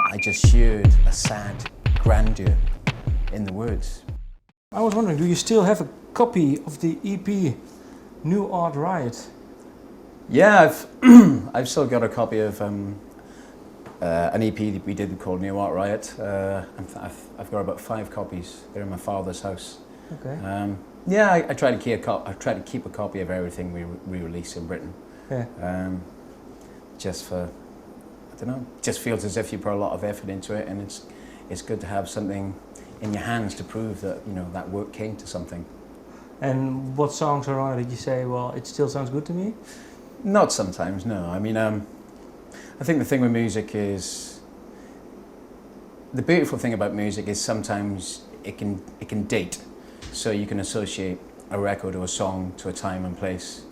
I just heard a sad grandeur in the words. I was wondering, do you still have a copy of the EP New Art Riot? Yeah, I've still got a copy of an EP that we did called New Art Riot. I've got about 5 copies. They're in my father's house. Okay. Yeah, I try to keep a copy of everything we release in Britain. Yeah. Just for, I don't know, just feels as if you put a lot of effort into it, and it's good to have something in your hands to prove that, you know, that work came to something. And what songs are on it that you say, well, it still sounds good to me? Not sometimes, no. I mean, I think the thing with music is, the beautiful thing about music is sometimes it can date. So you can associate a record or a song to a time and place,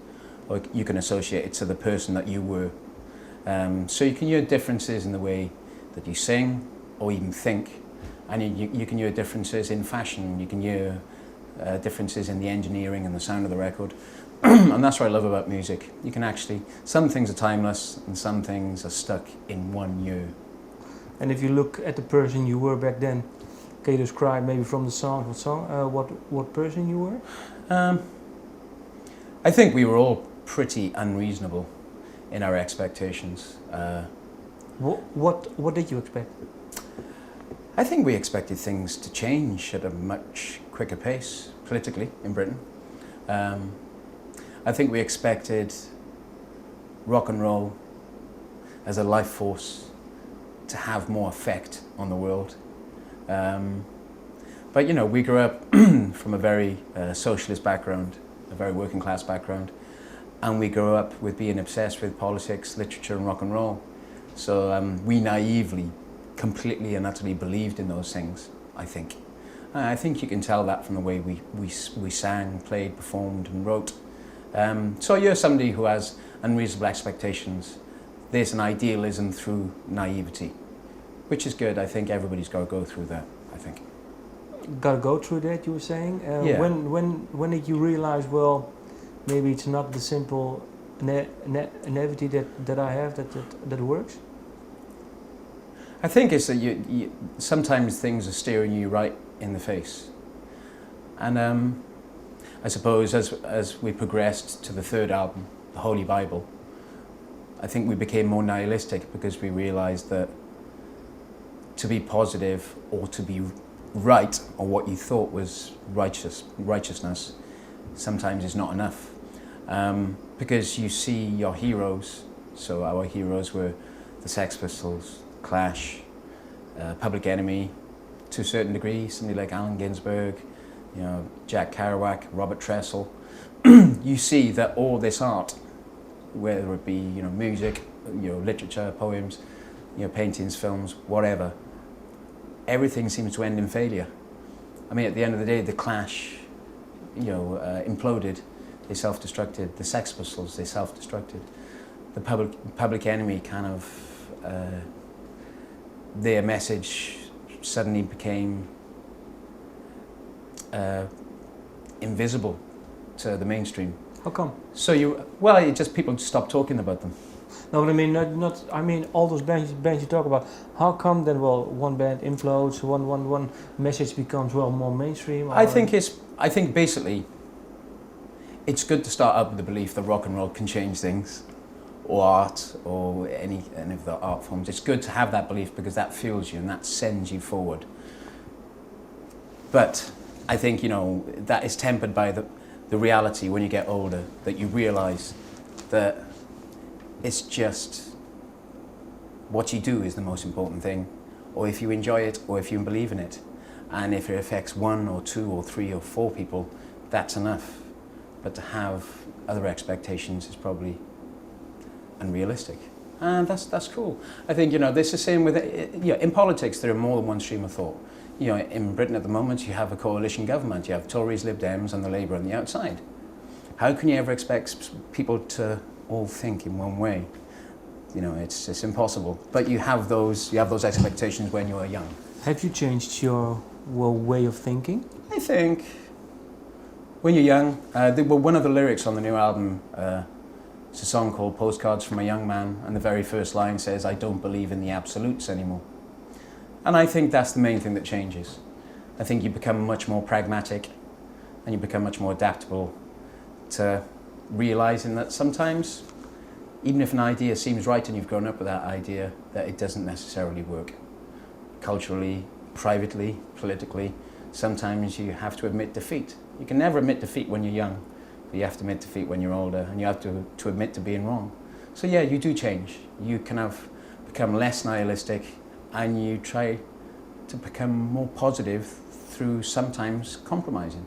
or you can associate it to the person that you were. So you can hear differences in the way that you sing or even think, and you can hear differences in fashion, you can hear differences in the engineering and the sound of the record. And that's what I love about music. You can actually, some things are timeless and some things are stuck in one year. And if you look at the person you were back then, can you describe maybe from the song what person you were? I think we were all pretty unreasonable in our expectations. What did you expect? I think we expected things to change at a much quicker pace politically in Britain. I think we expected rock and roll as a life force to have more effect on the world. But you know, we grew up from a very socialist background, a very working class background, and we grew up with being obsessed with politics, literature and rock and roll. So we naively, completely and utterly believed in those things, I think. I think you can tell that from the way we sang, played, performed and wrote. So you're somebody who has unreasonable expectations. There's an idealism through naivety, which is good. I think everybody's got to go through that, I think. Got to go through that, you were saying? Yeah. When did you realize, well, maybe it's not the simple naivety that I have that works? I think it's that you sometimes things are staring you right in the face. And I suppose as we progressed to the 3rd album, The Holy Bible, I think we became more nihilistic because we realized that to be positive or to be right, or what you thought was righteousness, sometimes is not enough. Because you see your heroes, so our heroes were the Sex Pistols, Clash, Public Enemy, to a certain degree, somebody like Allen Ginsberg, you know, Jack Kerouac, Robert Tressel. You see that all this art, whether it be, you know, music, you know, literature, poems, you know, paintings, films, whatever, everything seems to end in failure. I mean, at the end of the day, the Clash, you know, imploded, they self-destructed. The Sex Pistols, they self-destructed. The Public Enemy kind of, their message suddenly became invisible to the mainstream. How come? So it just people stopped talking about them. No, but I mean, I mean, all those bands you talk about. How come then? Well, one band implodes, one message becomes more mainstream. I think basically, it's good to start out with the belief that rock and roll can change things, or art, or any of the art forms. It's good to have that belief because that fuels you and that sends you forward. But I think, you know, that is tempered by the reality when you get older, that you realise that it's just what you do is the most important thing, or if you enjoy it, or if you believe in it. And if it affects 1 or 2 or 3 or 4 people, that's enough. But to have other expectations is probably unrealistic. And that's cool. I think, you know, this is the same with, you know, in politics there are more than one stream of thought. You know, in Britain at the moment you have a coalition government. You have Tories, Lib Dems and the Labour on the outside. How can you ever expect people to all think in one way? You know, it's impossible. But you have those expectations when you are young. Have you changed your way of thinking? I think when you're young, one of the lyrics on the new album, it's a song called Postcards from a Young Man, and the very first line says, "I don't believe in the absolutes anymore." And I think that's the main thing that changes. I think you become much more pragmatic and you become much more adaptable to realizing that sometimes, even if an idea seems right and you've grown up with that idea, that it doesn't necessarily work. Culturally, privately, politically, sometimes you have to admit defeat. You can never admit defeat when you're young, but you have to admit defeat when you're older, and you have to admit to being wrong. So yeah, you do change. You kind of become less nihilistic, and you try to become more positive through sometimes compromising.